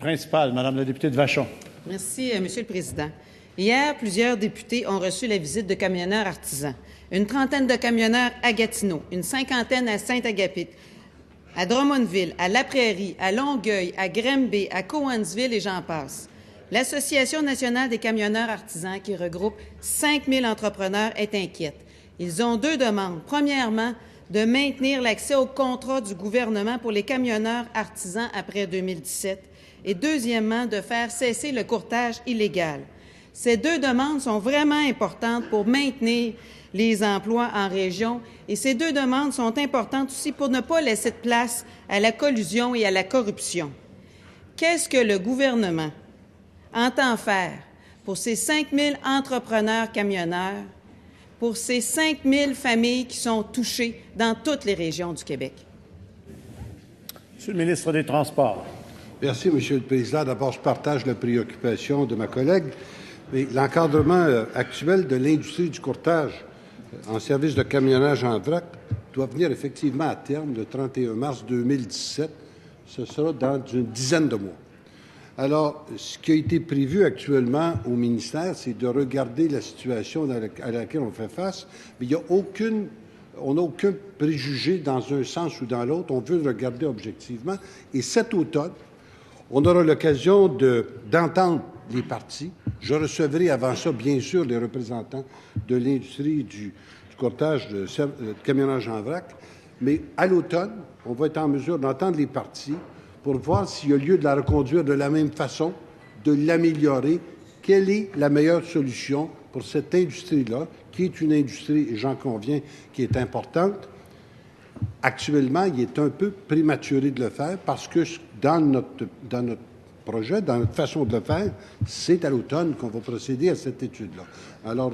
Principal, Madame la députée de Vachon. Merci, Monsieur le Président. Hier, plusieurs députés ont reçu la visite de camionneurs artisans. Une trentaine de camionneurs à Gatineau, une cinquantaine à Saint-Agapit, à Drummondville, à La Prairie, à Longueuil, à Granby, à Cowansville et j'en passe. L'Association nationale des camionneurs artisans, qui regroupe 5 000 entrepreneurs, est inquiète. Ils ont deux demandes. Premièrement, de maintenir l'accès au contrat du gouvernement pour les camionneurs artisans après 2017 et deuxièmement, de faire cesser le courtage illégal. Ces deux demandes sont vraiment importantes pour maintenir les emplois en région et ces deux demandes sont importantes aussi pour ne pas laisser de place à la collusion et à la corruption. Qu'est-ce que le gouvernement entend faire pour ces 5 000 entrepreneurs camionneurs, pour ces 5 000 familles qui sont touchées dans toutes les régions du Québec? Monsieur le ministre des Transports. Merci, Monsieur le Président. D'abord, je partage la préoccupation de ma collègue, mais l'encadrement actuel de l'industrie du courtage en service de camionnage en vrac doit venir effectivement à terme le 31 mars 2017. Ce sera dans une dizaine de mois. Alors, ce qui a été prévu actuellement au ministère, c'est de regarder la situation à laquelle on fait face, mais on n'a aucun préjugé dans un sens ou dans l'autre. On veut le regarder objectivement. Et cet automne, on aura l'occasion d'entendre les parties. Je recevrai avant ça, bien sûr, les représentants de l'industrie du courtage de camionnage en vrac. Mais à l'automne, on va être en mesure d'entendre les parties pour voir s'il y a lieu de la reconduire de la même façon, de l'améliorer. Quelle est la meilleure solution pour cette industrie-là, qui est une industrie, et j'en conviens, qui est importante. Actuellement, il est un peu prématuré de le faire parce que dans notre projet, dans notre façon de le faire, c'est à l'automne qu'on va procéder à cette étude-là. Alors,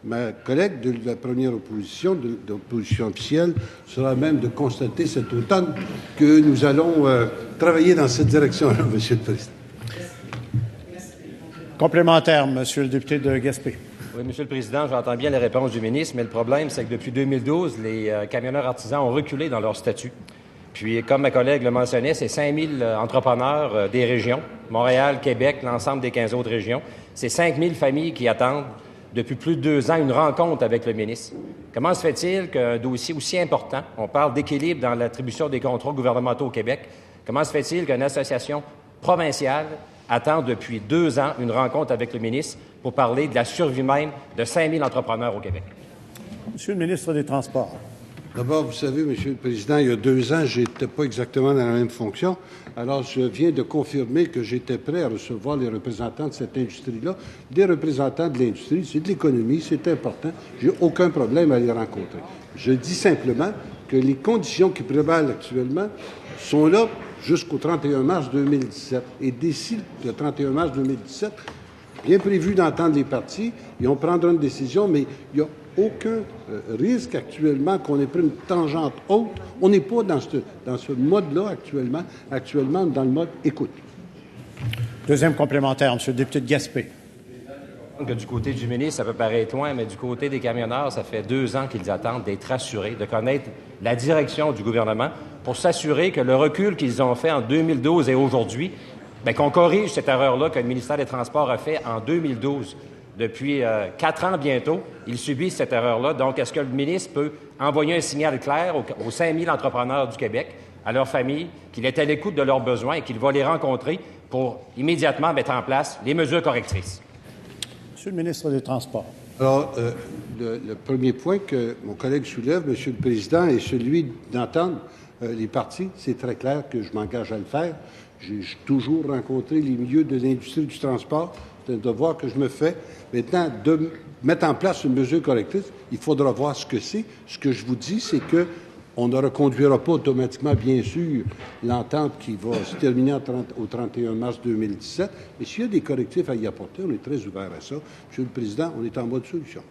ma collègue de la première opposition, de l'opposition officielle, sera même de constater cet automne que nous allons travailler dans cette direction-là, Monsieur le Président. Complémentaire, Monsieur le député de Gaspé. Oui, Monsieur le Président, j'entends bien les réponses du ministre, mais le problème, c'est que depuis 2012, les camionneurs artisans ont reculé dans leur statut. Puis, comme ma collègue le mentionnait, c'est 5 000 entrepreneurs des régions, Montréal, Québec, l'ensemble des 15 autres régions. C'est 5 000 familles qui attendent depuis plus de 2 ans une rencontre avec le ministre. Comment se fait-il qu'un dossier aussi important, on parle d'équilibre dans l'attribution des contrats gouvernementaux au Québec, comment se fait-il qu'une association provinciale attend depuis 2 ans une rencontre avec le ministre pour parler de la survie même de 5 000 entrepreneurs au Québec? Monsieur le ministre des Transports. D'abord, vous savez, Monsieur le Président, il y a 2 ans, je n'étais pas exactement dans la même fonction. Alors, je viens de confirmer que j'étais prêt à recevoir les représentants de cette industrie-là. Des représentants de l'industrie, c'est de l'économie, c'est important. J'ai aucun problème à les rencontrer. Je dis simplement que les conditions qui prévalent actuellement sont là jusqu'au 31 mars 2017. Et d'ici le 31 mars 2017, bien prévu d'entendre les parties, et on prendra une décision, mais il y a aucun risque actuellement qu'on ait pris une tangente haute. On n'est pas dans ce mode-là actuellement dans le mode écoute. Deuxième complémentaire, Monsieur le député de Gaspé. Que du côté du ministre, ça peut paraître loin, mais du côté des camionneurs, ça fait 2 ans qu'ils attendent d'être rassurés, de connaître la direction du gouvernement pour s'assurer que le recul qu'ils ont fait en 2012 et aujourd'hui, qu'on corrige cette erreur-là que le ministère des Transports a fait en 2012. Depuis 4 ans bientôt, ils subissent cette erreur-là. Donc, est-ce que le ministre peut envoyer un signal clair aux 5 000 entrepreneurs du Québec, à leurs familles, qu'il est à l'écoute de leurs besoins et qu'il va les rencontrer pour immédiatement mettre en place les mesures correctrices? Monsieur le ministre des Transports. Alors, le premier point que mon collègue soulève, Monsieur le Président, est celui d'entendre les parties. C'est très clair que je m'engage à le faire. J'ai toujours rencontré les milieux de l'industrie du transport. C'est un devoir que je me fais. Maintenant, de mettre en place une mesure correctrice, il faudra voir ce que c'est. Ce que je vous dis, c'est que on ne reconduira pas automatiquement, bien sûr, l'entente qui va se terminer au 31 mars 2017. Mais s'il y a des correctifs à y apporter, on est très ouvert à ça. Monsieur le Président, on est en mode solution.